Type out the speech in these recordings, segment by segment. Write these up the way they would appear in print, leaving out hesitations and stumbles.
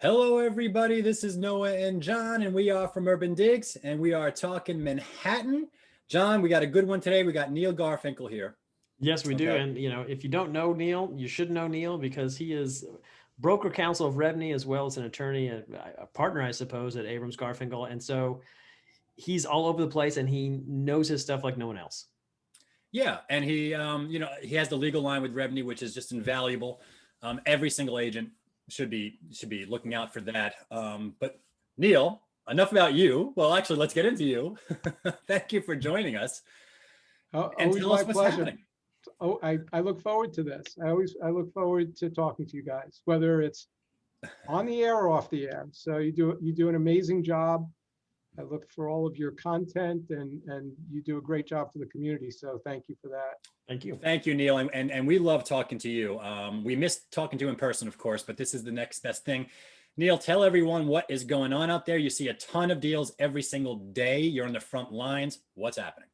Hello, everybody. This is Noah and John, and we are from UrbanDigs, and we are talking Manhattan. John, we got a good one today. We got Neil Garfinkel here. Yes, we do. Okay. And if you don't know Neil, you should know Neil because he is broker counsel of REBNY as well as an attorney, a partner, I suppose, at Abrams Garfinkel. And so he's all over the place and he knows his stuff like no one else. Yeah, and he has the legal line with REBNY, which is just invaluable. Every single agent should be looking out for that. But Neil, enough about you. Well, actually, let's get into you. Thank you for joining us. And Always tell us my what's pleasure. happening. Oh, I look forward to this. I look forward to talking to you guys, whether it's on the air or off the air. So you do an amazing job. I look for all of your content and you do a great job for the community. So thank you for that. Thank you. Thank you, Neil. And we love talking to you. We missed talking to you in person, of course, but this is the next best thing. Neil, tell everyone what is going on out there. You see a ton of deals every single day. You're on the front lines. What's happening?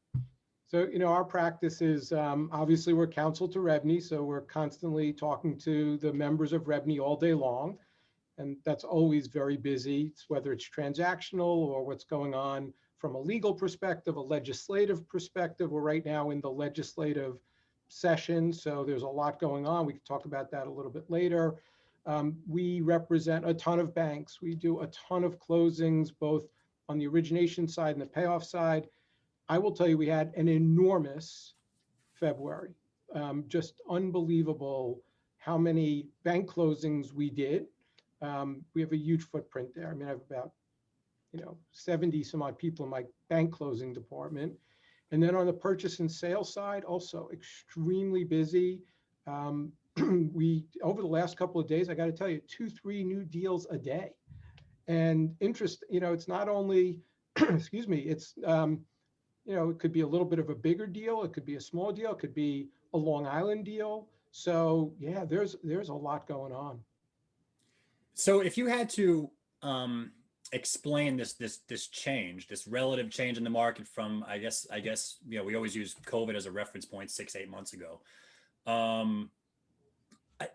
So, our practice is obviously we're counsel to REBNY. So we're constantly talking to the members of REBNY all day long. And that's always very busy, whether it's transactional or what's going on from a legal perspective, a legislative perspective. We're right now in the legislative session, so there's a lot going on. We can talk about that a little bit later. We represent a ton of banks. We do a ton of closings, both on the origination side and the payoff side. I will tell you, we had an enormous February, just unbelievable how many bank closings we did. We have a huge footprint there. I mean, I have about, 70 some odd people in my bank closing department. And then on the purchase and sale side, also extremely busy. We, over the last couple of days, I got to tell you, 2-3 new deals a day. And interest, it's not only, excuse me, it's, it could be a little bit of a bigger deal. It could be a small deal. It could be a Long Island deal. So yeah, there's a lot going on. So if you had to explain this change, this relative change in the market from, I guess, we always use COVID as a reference point 6-8 months ago.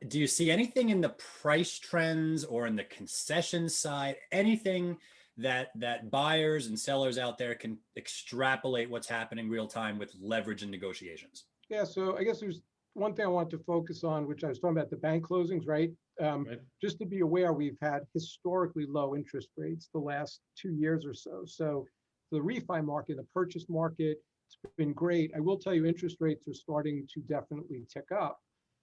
Do you see anything in the price trends or in the concession side, anything that buyers and sellers out there can extrapolate what's happening real time with leverage and negotiations? Yeah, so I guess there's one thing I want to focus on, which I was talking about the bank closings, right? Right. Just to be aware, we've had historically low interest rates the last 2 years or so. So the refi market, the purchase market, it's been great. I will tell you, interest rates are starting to definitely tick up.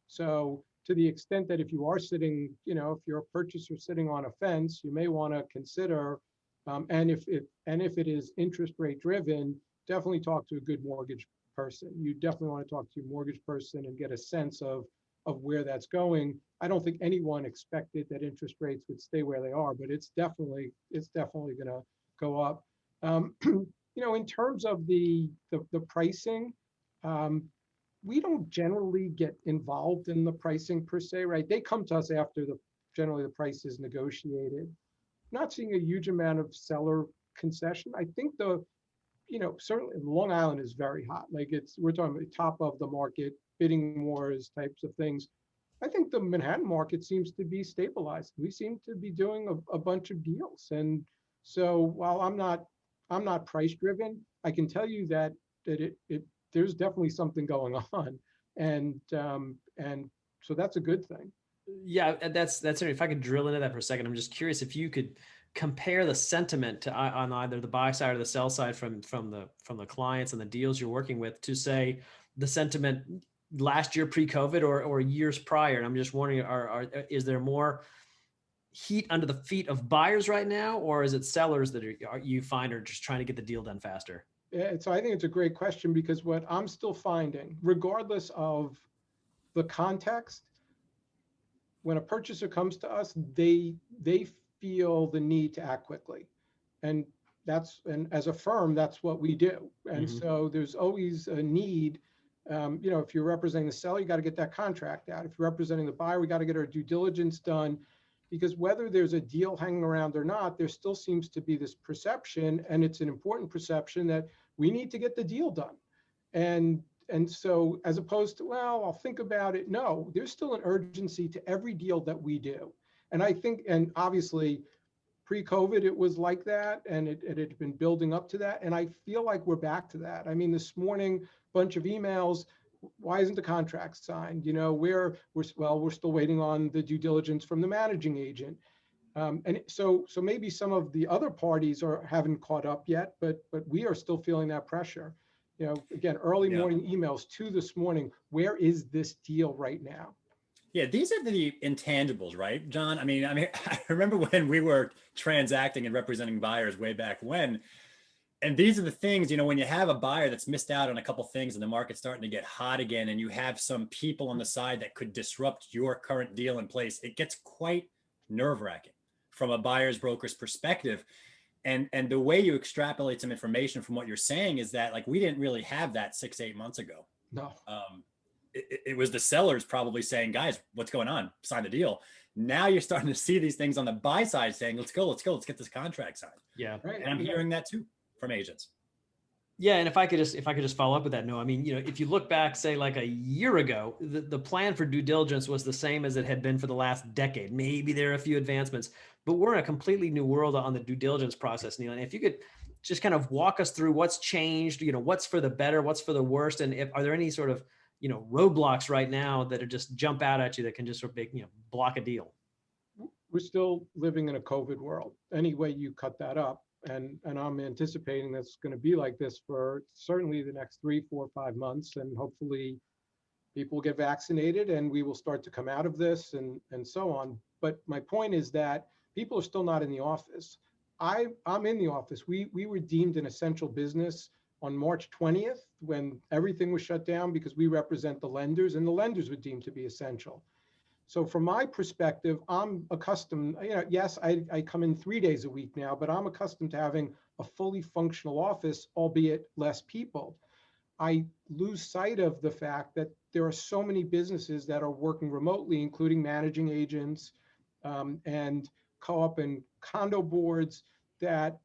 So to the extent that if you are sitting, if you're a purchaser sitting on a fence, you may want to consider, and if it is interest rate driven, definitely talk to a good mortgage person. You definitely want to talk to your mortgage person and get a sense of where that's going. I don't think anyone expected that interest rates would stay where they are, but it's definitely going to go up. In terms of the pricing, we don't generally get involved in the pricing per se, right? They come to us after generally the price is negotiated. Not seeing a huge amount of seller concession. I think certainly Long Island is very hot. Like we're talking about top of the market, bidding wars types of things. I think the Manhattan market seems to be stabilized. We seem to be doing a bunch of deals. And so while I'm not price driven, I can tell you that there's definitely something going on. And so that's a good thing. Yeah, that's it. If I could drill into that for a second, I'm just curious if you could compare the sentiment on either the buy side or the sell side from the clients and the deals you're working with to say the sentiment last year pre-COVID or years prior. And I'm just wondering, is there more heat under the feet of buyers right now, or is it sellers that you find are just trying to get the deal done faster? Yeah, so I think it's a great question because what I'm still finding, regardless of the context, when a purchaser comes to us, they feel the need to act quickly. And as a firm, that's what we do. And so there's always a need. If you're representing the seller, you got to get that contract out. If you're representing the buyer, we got to get our due diligence done, because whether there's a deal hanging around or not, there still seems to be this perception, and it's an important perception, that we need to get the deal done. And so as opposed to, well, I'll think about it. No, there's still an urgency to every deal that we do. And I think, and obviously pre-COVID, it was like that, and it had been building up to that. And I feel like we're back to that. I mean, this morning, bunch of emails. Why isn't the contract signed? You know, we're still waiting on the due diligence from the managing agent. And so maybe some of the other parties haven't caught up yet, but we are still feeling that pressure. You know, again, early morning emails to this morning. Where is this deal right now? Yeah, these are the intangibles, right, John? I mean, I remember when we were transacting and representing buyers way back when, and these are the things, you know, when you have a buyer that's missed out on a couple things and the market's starting to get hot again, and you have some people on the side that could disrupt your current deal in place, it gets quite nerve-wracking from a buyer's broker's perspective. And the way you extrapolate some information from what you're saying is that, like, we didn't really have that 6-8 months ago. No. It was the sellers probably saying, guys, what's going on? Sign the deal. Now you're starting to see these things on the buy side saying, let's go, let's get this contract signed. Yeah. Right. And I'm hearing that too from agents. Yeah, and if I could just follow up with that, no, I mean, you know, if you look back, say like a year ago, the plan for due diligence was the same as it had been for the last decade. Maybe there are a few advancements, but we're in a completely new world on the due diligence process, Neil. And if you could just kind of walk us through what's changed, you know, what's for the better, what's for the worst, and are there any sort of, you know, roadblocks right now that are just jump out at you that can just sort of make, you know, block a deal? We're still living in a COVID world. Any way you cut that up. And I'm anticipating that's going to be like this for certainly the next 3, 4, 5 months. And hopefully people will get vaccinated and we will start to come out of this and so on. But my point is that people are still not in the office. I'm in the office. We were deemed an essential business on March 20th when everything was shut down because we represent the lenders, and the lenders were deemed to be essential. So from my perspective, I'm accustomed, you know, yes, I come in 3 days a week now, but I'm accustomed to having a fully functional office, albeit less people. I lose sight of the fact that there are so many businesses that are working remotely, including managing agents and co-op and condo boards, that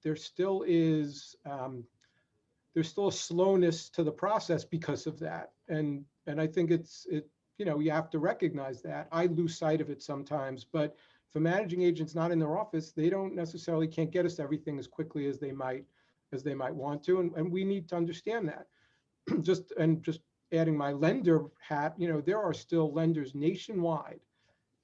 there still is there's still a slowness to the process because of that. And I think you know, you have to recognize that. I lose sight of it sometimes, but for managing agents not in their office, they don't necessarily can't get us everything as quickly as they might want to. And we need to understand that. just adding my lender hat, you know, there are still lenders nationwide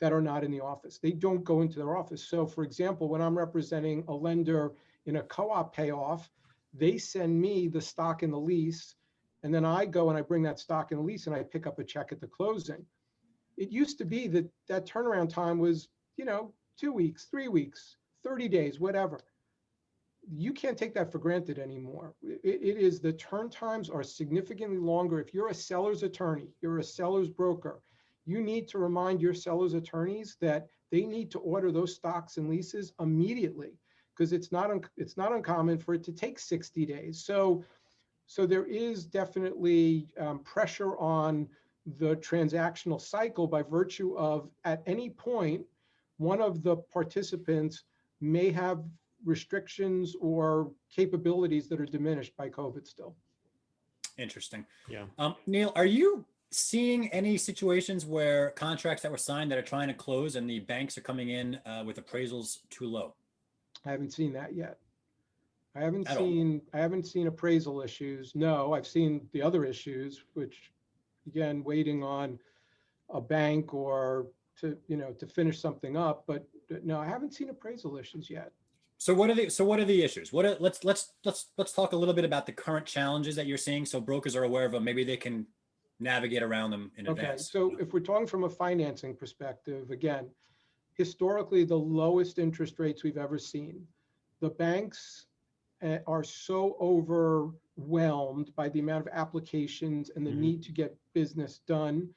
that are not in the office. They don't go into their office. So for example, when I'm representing a lender in a co-op payoff, they send me the stock and the lease. And then I go and I bring that stock and lease and I pick up a check at the closing. It used to be that turnaround time was, you know, 2 weeks, 3 weeks, 30 days, whatever. You can't take that for granted anymore. It is, the turn times are significantly longer. If you're a seller's attorney, you're a seller's broker, you need to remind your seller's attorneys that they need to order those stocks and leases immediately, because it's not uncommon for it to take 60 days. So there is definitely pressure on the transactional cycle by virtue of, at any point, one of the participants may have restrictions or capabilities that are diminished by COVID still. Interesting. Yeah. Neil, are you seeing any situations where contracts that were signed that are trying to close and the banks are coming in with appraisals too low? I haven't seen that yet. I haven't seen appraisal issues. No, I've seen the other issues, which again, waiting on a bank or to finish something up. But no, I haven't seen appraisal issues yet. So what are the issues? Let's talk a little bit about the current challenges that you're seeing, so brokers are aware of them. Maybe they can navigate around them in advance. So if we're talking from a financing perspective, again, historically the lowest interest rates we've ever seen. The banks are so overwhelmed by the amount of applications and the need to get business done.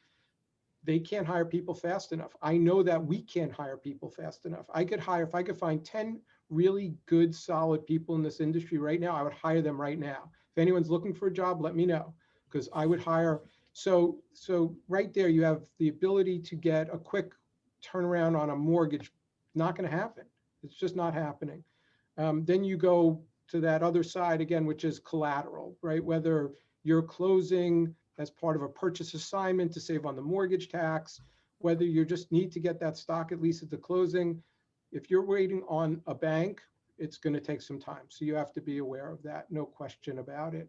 They can't hire people fast enough. I know that we can't hire people fast enough. If I could find 10 really good, solid people in this industry right now, I would hire them right now. If anyone's looking for a job, let me know, because I would hire. So right there, you have the ability to get a quick turnaround on a mortgage. Not going to happen. It's just not happening. Then you go to that other side again, which is collateral, right? Whether you're closing as part of a purchase assignment to save on the mortgage tax, whether you just need to get that stock at least at the closing. If you're waiting on a bank, it's going to take some time. So you have to be aware of that. No question about it.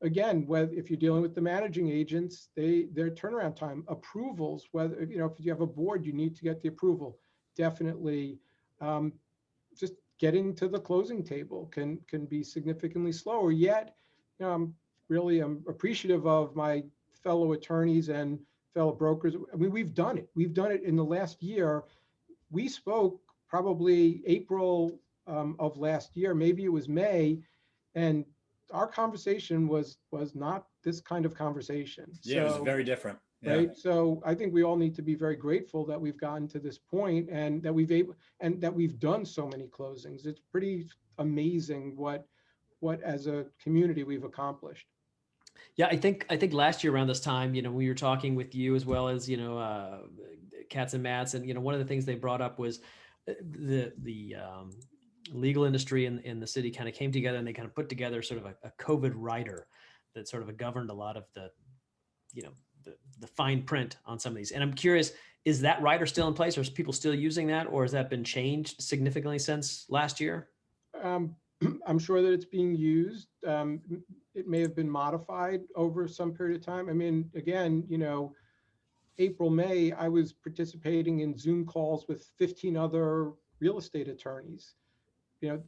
Again, if you're dealing with the managing agents, their turnaround time, approvals, whether, if you have a board, you need to get the approval. Definitely, just getting to the closing table can be significantly slower. Yet, I'm appreciative of my fellow attorneys and fellow brokers. I mean, we've done it. We've done it in the last year. We spoke probably April of last year, maybe it was May, and our conversation was not this kind of conversation. Yeah, it was very different. Yeah. Right. So I think we all need to be very grateful that we've gotten to this point and that we've done so many closings. It's pretty amazing what as a community we've accomplished. Yeah, I think last year around this time, we were talking with you as well as Katz and Matz, and one of the things they brought up was the legal industry in the city kind of came together and they kind of put together sort of a COVID rider that sort of governed a lot of the fine print on some of these. And I'm curious, is that rider still in place, or is people still using that, or has that been changed significantly since last year? I'm sure that it's being used. It may have been modified over some period of time. I mean, again, April, May, I was participating in Zoom calls with 15 other real estate attorneys.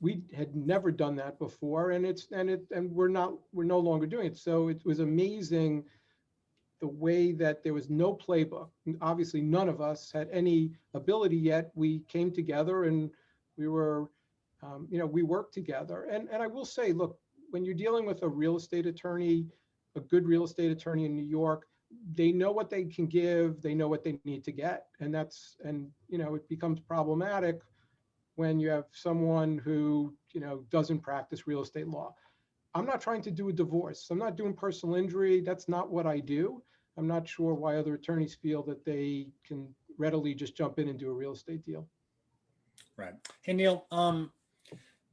We had never done that before, and we're no longer doing it. So it was amazing the way that there was no playbook. Obviously, none of us had any ability yet. We came together and we were, we worked together. And I will say, look, when you're dealing with a real estate attorney, a good real estate attorney in New York, they know what they can give, they know what they need to get. And it becomes problematic when you have someone who, doesn't practice real estate law. I'm not trying to do a divorce. I'm not doing personal injury. That's not what I do. I'm not sure why other attorneys feel that they can readily just jump in and do a real estate deal. Right. Hey, Neil,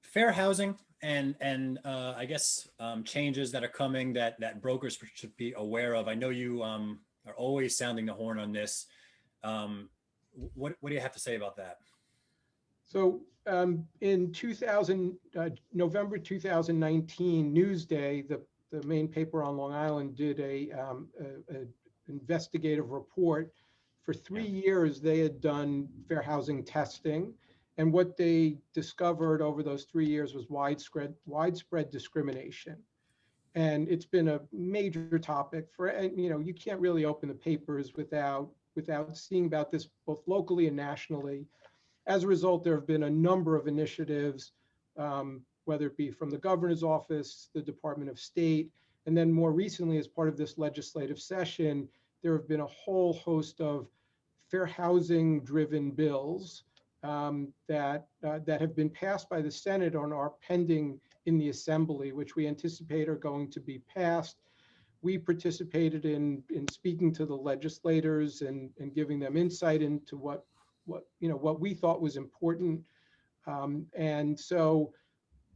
fair housing and I guess changes that are coming that brokers should be aware of. I know you are always sounding the horn on this. What do you have to say about that? So in November 2019, Newsday, the main paper on Long Island, did a investigative report. For 3 years, they had done fair housing testing. And what they discovered over those 3 years was widespread discrimination. And it's been a major topic you can't really open the papers without seeing about this both locally and nationally. As a result, there have been a number of initiatives, whether it be from the governor's office, the Department of State, and then more recently, as part of this legislative session, there have been a whole host of fair housing driven bills that have been passed by the Senate and are pending in the Assembly, which we anticipate are going to be passed. We participated in speaking to the legislators and giving them insight into what we thought was important. And so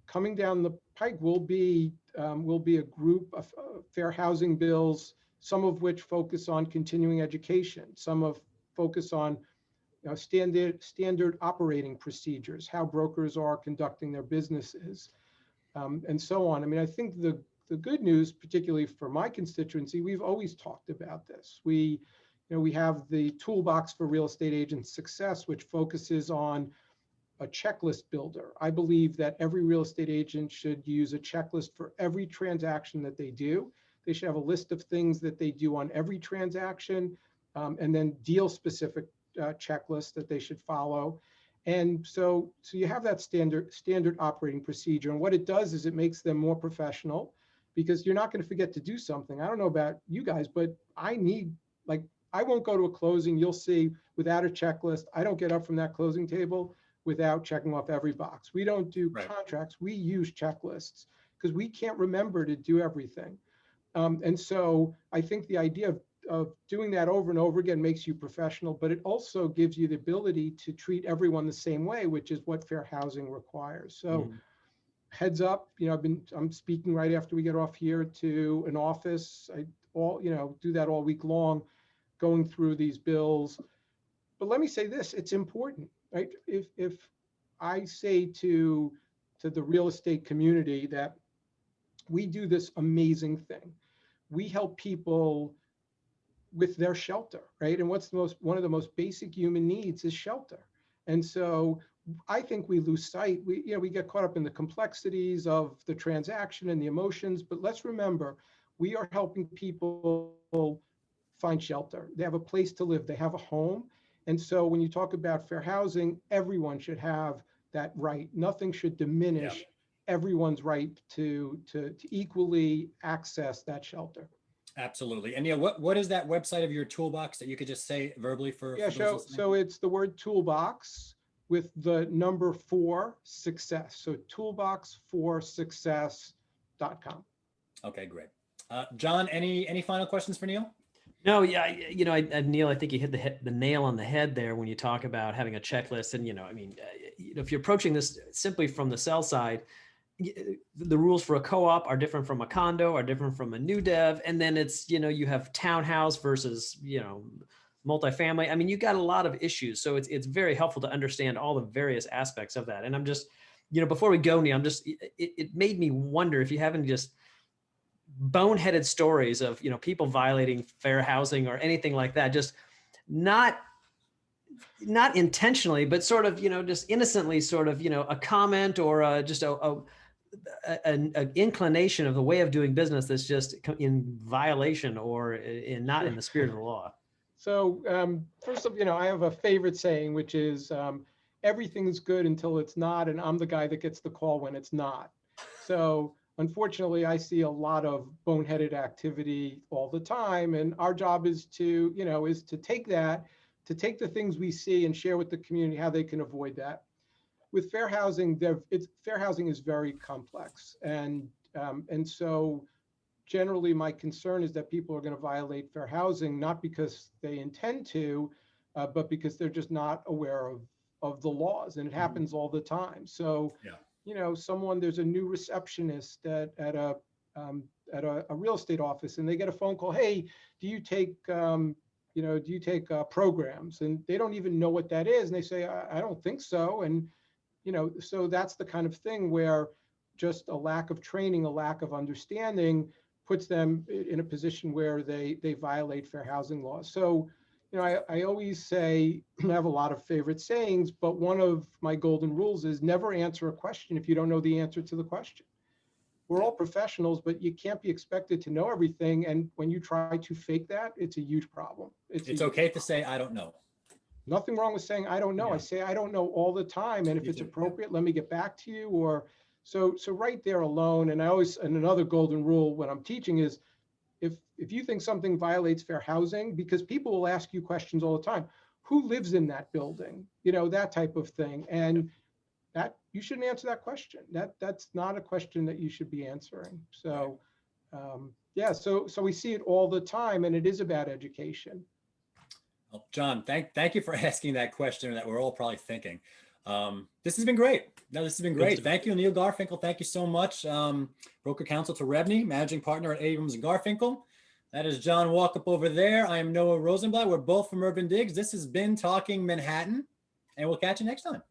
coming down the pike will be a group of fair housing bills, some of which focus on continuing education, focus on standard operating procedures, how brokers are conducting their businesses, and so on. I mean, I think the good news, particularly for my constituency, we've always talked about this. We have the Toolbox for Real Estate Agent Success, which focuses on a checklist builder. I believe that every real estate agent should use a checklist for every transaction that they do. They should have a list of things that they do on every transaction, and then deal-specific checklist that they should follow. And so you have that standard operating procedure. And what it does is it makes them more professional, because you're not going to forget to do something. I don't know about you guys, but I won't go to a closing, you'll see, without a checklist. I don't get up from that closing table without checking off every box. We don't do contracts, we use checklists because we can't remember to do everything. And so I think the idea of doing that over and over again makes you professional, but it also gives you the ability to treat everyone the same way, which is what fair housing requires. So heads up, I'm speaking right after we get off here to an office. I do that all week long. going through these bills. But let me say this, it's important, right? If I say to the real estate community that we do this amazing thing, we help people with their shelter, right? And one of the most basic human needs is shelter. And so I think we lose sight. We get caught up in the complexities of the transaction and the emotions, but let's remember, we are helping people find shelter. They have a place to live, they have a home. And so when you talk about fair housing, everyone should have that right. Nothing should diminish everyone's right to equally access that shelter. Absolutely. And Neil, what is that website of your Toolbox that you could just say verbally for those listening? So it's the word Toolbox with the number 4 success. So toolbox4success.com. Okay, great. John, any final questions for Neil? No, yeah, Neil, I think you hit the nail on the head there when you talk about having a checklist. And, if you're approaching this simply from the sell side, the rules for a co-op are different from a condo, are different from a new dev. And then it's, you have townhouse versus, multifamily. I mean, you got a lot of issues. So it's very helpful to understand all the various aspects of that. And I'm just, before we go, Neil, it made me wonder if you haven't just boneheaded stories of, people violating fair housing or anything like that, just not intentionally, but sort of, just innocently sort of, a comment or just an inclination of the way of doing business that's just in violation or not in the spirit of the law. So first of, I have a favorite saying, which is everything's good until it's not, and I'm the guy that gets the call when it's not. So unfortunately, I see a lot of boneheaded activity all the time, and our job is to take the things we see and share with the community how they can avoid that. With fair housing, fair housing is very complex, and so generally my concern is that people are going to violate fair housing not because they intend to, but because they're just not aware of the laws, and it happens all the time. So, there's a new receptionist at a real estate office, and they get a phone call, hey, do you take programs? And they don't even know what that is, and they say, I don't think so. And so that's the kind of thing where just a lack of training, a lack of understanding puts them in a position where they violate fair housing laws. So, I always say, I have a lot of favorite sayings, but one of my golden rules is never answer a question if you don't know the answer to the question. We're all professionals, but you can't be expected to know everything. And when you try to fake that, it's a huge problem. It's okay to say, I don't know. Nothing wrong with saying, I don't know. Yeah. I say, I don't know all the time. And if it's appropriate, let me get back to you. Or so right there alone. And another golden rule when I'm teaching is, if you think something violates fair housing, because people will ask you questions all the time, who lives in that building? That type of thing. And that you shouldn't answer that question. That's not a question that you should be answering. So so we see it all the time, and it is about education. Well, John, thank you for asking that question that we're all probably thinking. This has been great. This has been great. Thank you, Neil Garfinkel. Thank you so much. Broker counsel to REBNY, managing partner at Abrams & Garfinkel. That is John Walkup over there. I am Noah Rosenblatt. We're both from UrbanDigs. This has been Talking Manhattan, and we'll catch you next time.